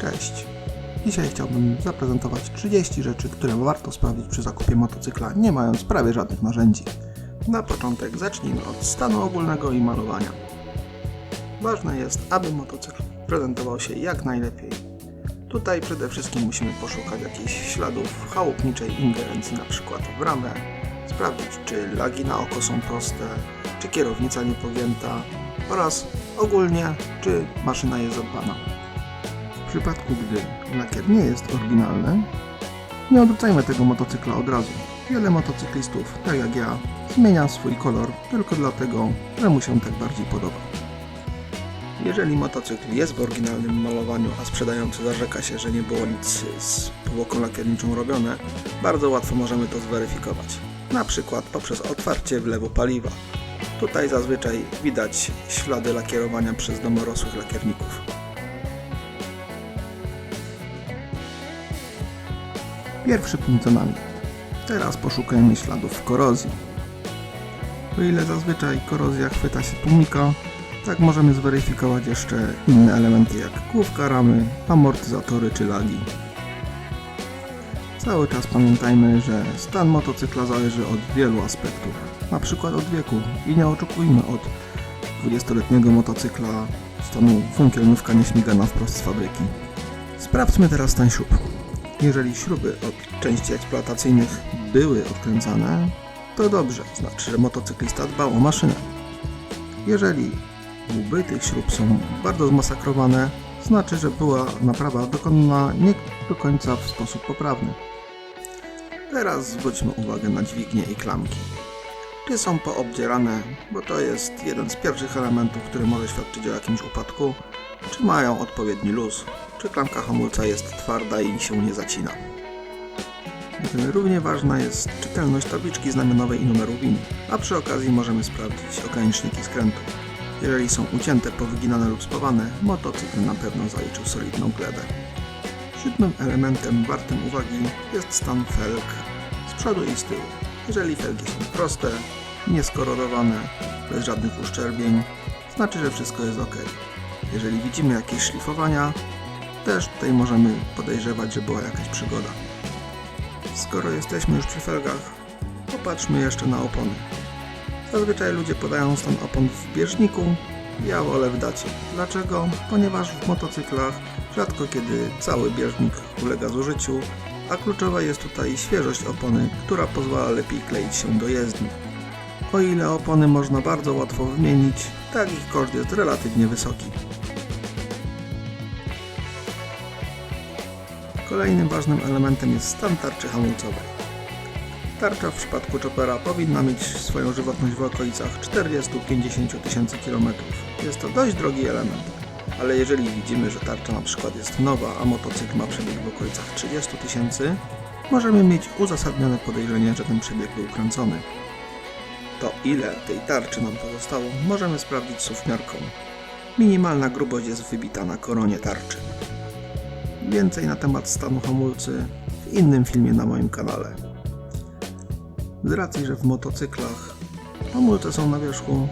Cześć! Dzisiaj chciałbym zaprezentować 30 rzeczy, które warto sprawdzić przy zakupie motocykla, nie mając prawie żadnych narzędzi. Na początek zacznijmy od stanu ogólnego i malowania. Ważne jest, aby motocykl prezentował się jak najlepiej. Tutaj przede wszystkim musimy poszukać jakichś śladów chałupniczej ingerencji, np. w ramę, sprawdzić, czy lagi na oko są proste, czy kierownica niepogięta oraz ogólnie, czy maszyna jest zadbana. W przypadku, gdy lakier nie jest oryginalny, nie odrzucajmy tego motocykla od razu. Wiele motocyklistów, tak jak ja, zmienia swój kolor tylko dlatego, że mu się tak bardziej podoba. Jeżeli motocykl jest w oryginalnym malowaniu, a sprzedający zarzeka się, że nie było nic z powłoką lakierniczą robione, bardzo łatwo możemy to zweryfikować. Na przykład poprzez otwarcie wlewu paliwa. Tutaj zazwyczaj widać ślady lakierowania przez domorosłych lakierników. Pierwszy punkt za nami. Teraz poszukajmy śladów korozji. O ile zazwyczaj korozja chwyta się tłumika, tak możemy zweryfikować jeszcze inne elementy jak główka ramy, amortyzatory czy lagi. Cały czas pamiętajmy, że stan motocykla zależy od wielu aspektów, na przykład od wieku, i nie oczekujmy od 20-letniego motocykla stanu funkielnówka nieśmigana wprost z fabryki. Sprawdźmy teraz stan śrub. Jeżeli śruby od części eksploatacyjnych były odkręcane, to dobrze, znaczy, że motocyklista dbał o maszynę. Jeżeli łby tych śrub są bardzo zmasakrowane, znaczy, że była naprawa dokonana nie do końca w sposób poprawny. Teraz zwróćmy uwagę na dźwignię i klamki. Czy są poobdzierane, bo to jest jeden z pierwszych elementów, który może świadczyć o jakimś upadku, czy mają odpowiedni luz, czy klamka hamulca jest twarda i się nie zacina. Równie ważna jest czytelność tabliczki znamionowej i numeru VIN, a przy okazji możemy sprawdzić ograniczniki skrętu. Jeżeli są ucięte, powyginane lub spawane, motocykl na pewno zaliczył solidną glebę. Siódmym elementem wartym uwagi jest stan felg z przodu i z tyłu. Jeżeli felgi są proste, nieskorodowane, bez żadnych uszczerbień, znaczy, że wszystko jest ok. Jeżeli widzimy jakieś szlifowania, też tutaj możemy podejrzewać, że była jakaś przygoda. Skoro jesteśmy już przy felgach, popatrzmy jeszcze na opony. Zazwyczaj ludzie podają stan opon w bieżniku, ja wolę w dacie. Dlaczego? Ponieważ w motocyklach rzadko kiedy cały bieżnik ulega zużyciu, a kluczowa jest tutaj świeżość opony, która pozwala lepiej kleić się do jezdni. O ile opony można bardzo łatwo wymienić, tak ich koszt jest relatywnie wysoki. Kolejnym ważnym elementem jest stan tarczy hamulcowej. Tarcza w przypadku choppera powinna mieć swoją żywotność w okolicach 40-50 tysięcy km. Jest to dość drogi element, ale jeżeli widzimy, że tarcza na przykład jest nowa, a motocykl ma przebieg w okolicach 30 tysięcy, możemy mieć uzasadnione podejrzenie, że ten przebieg był kręcony. To ile tej tarczy nam pozostało, możemy sprawdzić suwmiarką. Minimalna grubość jest wybita na koronie tarczy. Więcej na temat stanu hamulcy w innym filmie na moim kanale. Z racji, że w motocyklach hamulce są na wierzchu,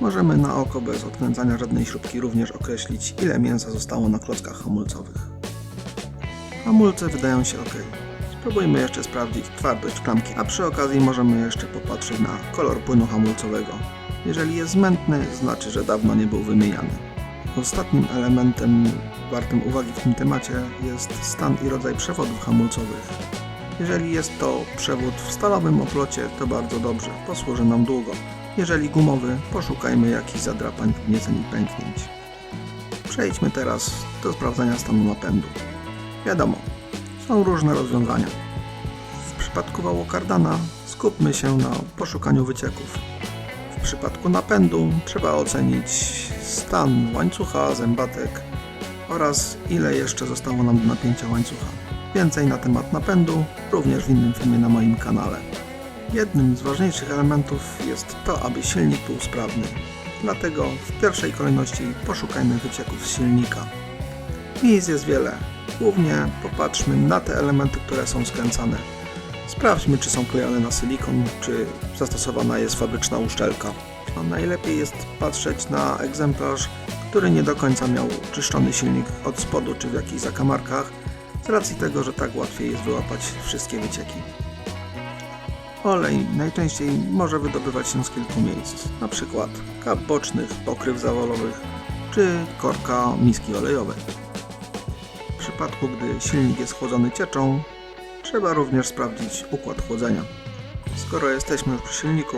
możemy na oko bez odkręcania żadnej śrubki również określić, ile mięsa zostało na klockach hamulcowych. Hamulce wydają się ok. Spróbujmy jeszcze sprawdzić twardość klamki, a przy okazji możemy jeszcze popatrzeć na kolor płynu hamulcowego. Jeżeli jest mętny, znaczy, że dawno nie był wymieniany. Ostatnim elementem wartym uwagi w tym temacie jest stan i rodzaj przewodów hamulcowych. Jeżeli jest to przewód w stalowym oplocie, to bardzo dobrze, posłuży nam długo. Jeżeli gumowy, poszukajmy jakichś zadrapań, wgnieceń i pęknięć. Przejdźmy teraz do sprawdzania stanu napędu. Wiadomo, są różne rozwiązania. W przypadku wału kardana skupmy się na poszukaniu wycieków. W przypadku napędu trzeba ocenić stan łańcucha, zębatek oraz ile jeszcze zostało nam do napięcia łańcucha. Więcej na temat napędu również w innym filmie na moim kanale. Jednym z ważniejszych elementów jest to, aby silnik był sprawny. Dlatego w pierwszej kolejności poszukajmy wycieków z silnika. Miejsc jest wiele. Głównie popatrzmy na te elementy, które są skręcane. Sprawdźmy, czy są klejone na silikon, czy zastosowana jest fabryczna uszczelka. A najlepiej jest patrzeć na egzemplarz, który nie do końca miał czyszczony silnik od spodu czy w jakichś zakamarkach, z racji tego, że tak łatwiej jest wyłapać wszystkie wycieki. Olej najczęściej może wydobywać się z kilku miejsc, np. kap bocznych, pokryw zawolowych czy korka miski olejowej. W przypadku, gdy silnik jest chłodzony cieczą, trzeba również sprawdzić układ chłodzenia. Skoro jesteśmy już przy silniku,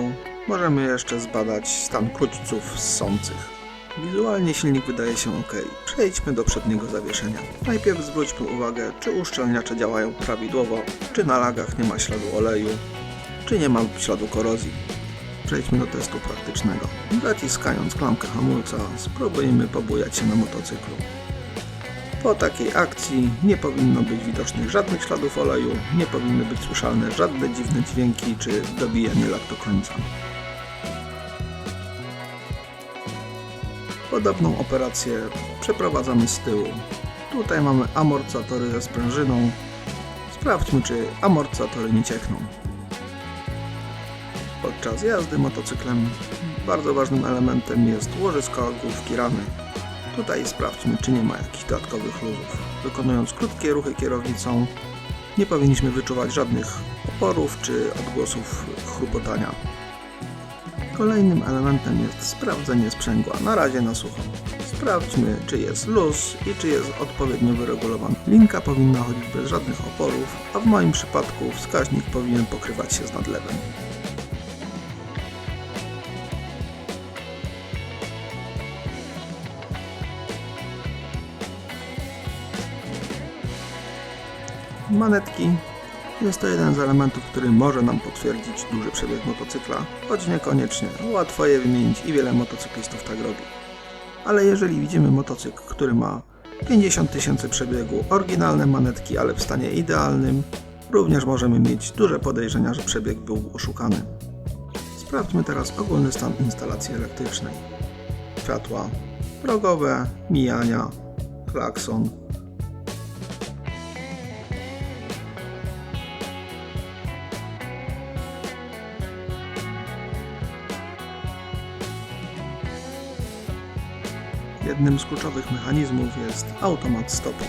możemy jeszcze zbadać stan krótców ssących. Wizualnie silnik wydaje się ok. Przejdźmy do przedniego zawieszenia. Najpierw zwróćmy uwagę, czy uszczelniacze działają prawidłowo, czy na lagach nie ma śladu oleju, czy nie ma śladu korozji. Przejdźmy do testu praktycznego. Zaciskając klamkę hamulca, spróbujmy pobujać się na motocyklu. Po takiej akcji nie powinno być widocznych żadnych śladów oleju, nie powinny być słyszalne żadne dziwne dźwięki czy dobijanie lag do końca. Podobną operację przeprowadzamy z tyłu. Tutaj mamy amortyzatory ze sprężyną. Sprawdźmy, czy amortyzatory nie ciekną. Podczas jazdy motocyklem bardzo ważnym elementem jest łożysko główki ramy. Tutaj sprawdźmy, czy nie ma jakichś dodatkowych luzów. Wykonując krótkie ruchy kierownicą, nie powinniśmy wyczuwać żadnych oporów czy odgłosów chrupotania. Kolejnym elementem jest sprawdzenie sprzęgła, na razie na sucho. Sprawdźmy, czy jest luz i czy jest odpowiednio wyregulowany. Linka powinna chodzić bez żadnych oporów, a w moim przypadku wskaźnik powinien pokrywać się z nadlewem. Manetki. Jest to jeden z elementów, który może nam potwierdzić duży przebieg motocykla, choć niekoniecznie. Łatwo je wymienić i wiele motocyklistów tak robi. Ale jeżeli widzimy motocykl, który ma 50 000 przebiegu, oryginalne manetki, ale w stanie idealnym, również możemy mieć duże podejrzenia, że przebieg był oszukany. Sprawdźmy teraz ogólny stan instalacji elektrycznej. Światła progowe, mijania, klakson. Jednym z kluczowych mechanizmów jest automat stopu.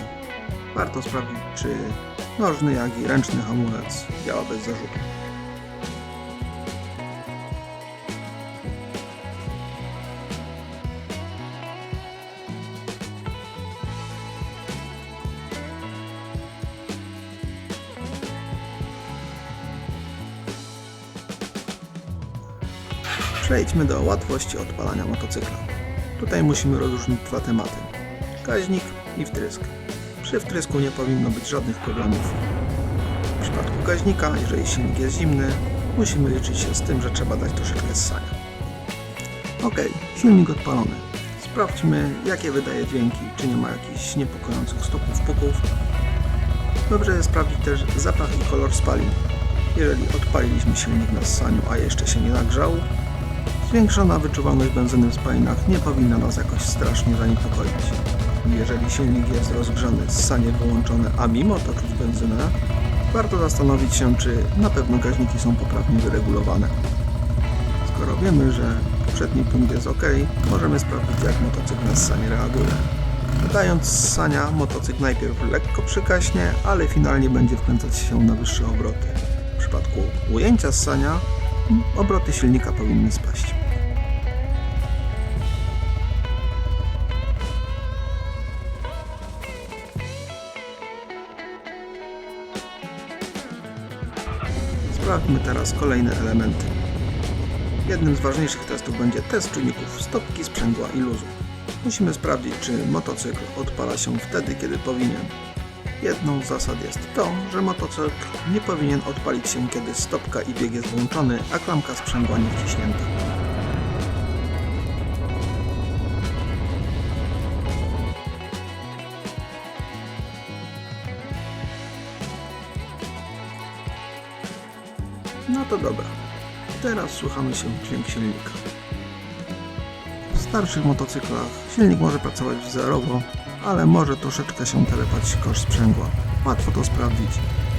Warto sprawdzić, czy nożny, jak i ręczny hamulec działa bez zarzutu. Przejdźmy do łatwości odpalania motocykla. Tutaj musimy rozróżnić dwa tematy. Gaźnik i wtrysk. Przy wtrysku nie powinno być żadnych problemów. W przypadku gaźnika, jeżeli silnik jest zimny, musimy liczyć się z tym, że trzeba dać troszeczkę ssania. Ok, silnik odpalony. Sprawdźmy, jakie wydaje dźwięki, czy nie ma jakichś niepokojących stopów, puków. Dobrze jest sprawdzić też zapach i kolor spalin. Jeżeli odpaliliśmy silnik na ssaniu, a jeszcze się nie nagrzał, zwiększona wyczuwalność benzyny w spalinach nie powinna nas jakoś strasznie zaniepokoić. Jeżeli silnik jest rozgrzany, ssanie wyłączone, a mimo to czuć benzynę, warto zastanowić się, czy na pewno gaźniki są poprawnie wyregulowane. Skoro wiemy, że przedni punkt jest ok, możemy sprawdzić, jak motocykl na ssanie reaguje. Dając ssania, motocykl najpierw lekko przygaśnie, ale finalnie będzie wkręcać się na wyższe obroty. W przypadku ujęcia ssania obroty silnika powinny spaść. Sprawdźmy teraz kolejne elementy. Jednym z ważniejszych testów będzie test czujników stopki, sprzęgła i luzu. Musimy sprawdzić, czy motocykl odpala się wtedy, kiedy powinien. Jedną z zasad jest to, że motocykl nie powinien odpalić się, kiedy stopka i bieg jest włączony, a klamka sprzęgła nie wciśnięta. No to dobra. Teraz słuchamy się dźwięk silnika. W starszych motocyklach silnik może pracować wzorowo, ale może troszeczkę się telepać kosz sprzęgła. Łatwo to sprawdzić.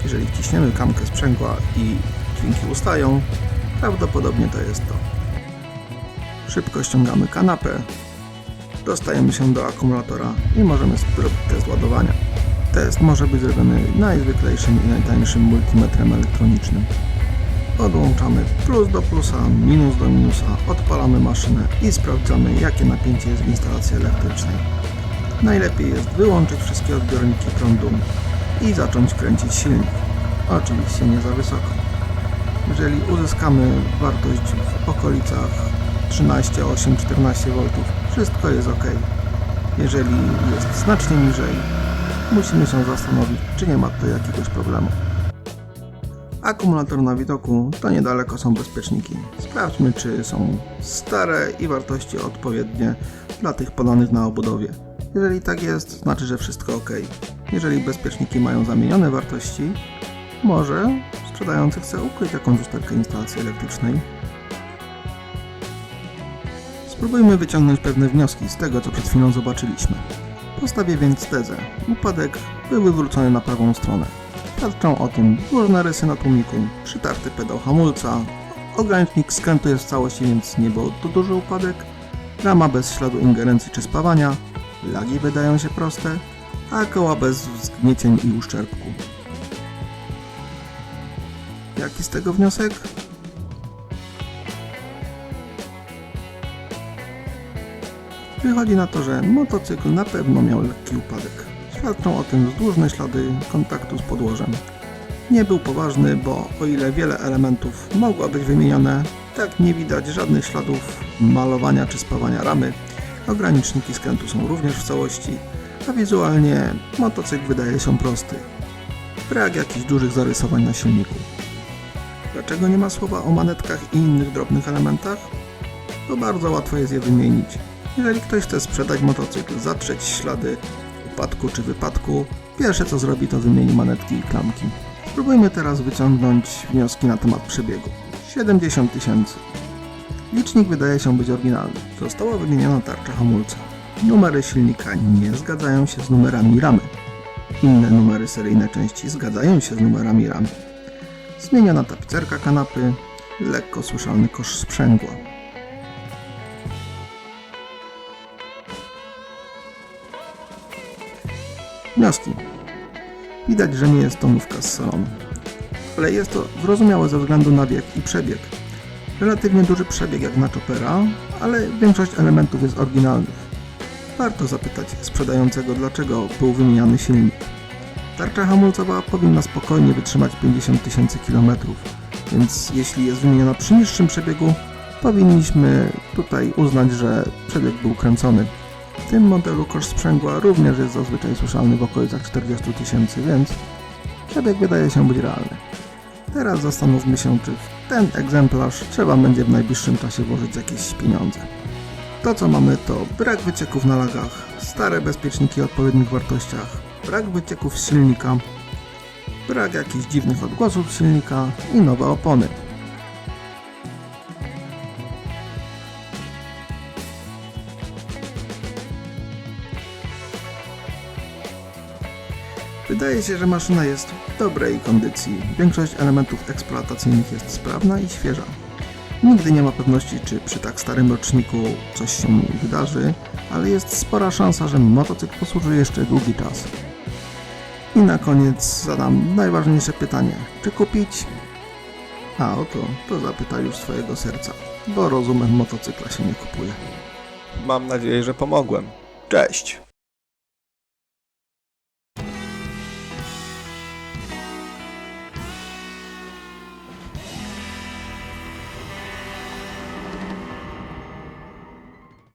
Jeżeli wciśniemy klamkę sprzęgła i dźwięki ustają, prawdopodobnie to jest to. Szybko ściągamy kanapę dostajemy się do akumulatora i możemy zrobić test ładowania. Test może być zrobiony najzwyklejszym i najtańszym multimetrem elektronicznym. Podłączamy plus do plusa, minus do minusa, odpalamy maszynę i sprawdzamy, jakie napięcie jest w instalacji elektrycznej. Najlepiej jest wyłączyć wszystkie odbiorniki prądu i zacząć kręcić silnik. Oczywiście nie za wysoko. Jeżeli uzyskamy wartość w okolicach 13,8-14 V, wszystko jest ok. Jeżeli jest znacznie niżej, musimy się zastanowić, czy nie ma tutaj jakiegoś problemu. Akumulator na widoku, to niedaleko są bezpieczniki. Sprawdźmy, czy są stare i wartości odpowiednie dla tych podanych na obudowie. Jeżeli tak jest, znaczy, że wszystko ok. Jeżeli bezpieczniki mają zamienione wartości, może sprzedający chce ukryć jakąś usterkę instalacji elektrycznej. Spróbujmy wyciągnąć pewne wnioski z tego, co przed chwilą zobaczyliśmy. Postawię więc tezę. Upadek był wywrócony na prawą stronę. Świadczą o tym różne rysy na tłumiku, przytarty pedał hamulca, ogranicznik skrętu jest w całości, więc nie był to duży upadek, rama bez śladu ingerencji czy spawania, lagi wydają się proste, a koła bez zgniecień i uszczerbku. Jaki z tego wniosek? Wychodzi na to, że motocykl na pewno miał lekki upadek. Świadczą o tym różne ślady kontaktu z podłożem. Nie był poważny, bo o ile wiele elementów mogło być wymienione, tak nie widać żadnych śladów malowania czy spawania ramy. Ograniczniki skrętu są również w całości, a wizualnie motocykl wydaje się prosty. Brak jakichś dużych zarysowań na silniku. Dlaczego nie ma słowa o manetkach i innych drobnych elementach? To bardzo łatwo jest je wymienić. Jeżeli ktoś chce sprzedać motocykl, zatrzeć ślady upadku czy wypadku, pierwsze co zrobi, to wymieni manetki i klamki. Spróbujmy teraz wyciągnąć wnioski na temat przebiegu. 70 000. Licznik wydaje się być oryginalny. Została wymieniona tarcza hamulca. Numery silnika nie zgadzają się z numerami ramy. Inne numery seryjne części zgadzają się z numerami ramy. Zmieniona tapicerka kanapy, lekko słyszalny kosz sprzęgła. Wnioski. Widać, że nie jest to nówka z salonu, ale jest to zrozumiałe ze względu na wiek i przebieg. Relatywnie duży przebieg jak na Choppera, ale większość elementów jest oryginalnych. Warto zapytać sprzedającego, dlaczego był wymieniany silnik. Tarcza hamulcowa powinna spokojnie wytrzymać 50 000 km, więc jeśli jest wymieniona przy niższym przebiegu, powinniśmy tutaj uznać, że przebieg był kręcony. W tym modelu kosz sprzęgła również jest zazwyczaj słyszalny w okolicach 40 000, więc przebieg wydaje się być realny. Teraz zastanówmy się, czy w ten egzemplarz trzeba będzie w najbliższym czasie włożyć jakieś pieniądze. To co mamy to brak wycieków na lagach, stare bezpieczniki o odpowiednich wartościach, brak wycieków z silnika, brak jakichś dziwnych odgłosów z silnika i nowe opony. Wydaje się, że maszyna jest w dobrej kondycji. Większość elementów eksploatacyjnych jest sprawna i świeża. Nigdy nie ma pewności, czy przy tak starym roczniku coś się wydarzy, ale jest spora szansa, że motocykl posłuży jeszcze długi czas. I na koniec zadam najważniejsze pytanie. Czy kupić? A oto, to zapytaj już swojego serca, bo rozumem motocykla się nie kupuje. Mam nadzieję, że pomogłem. Cześć!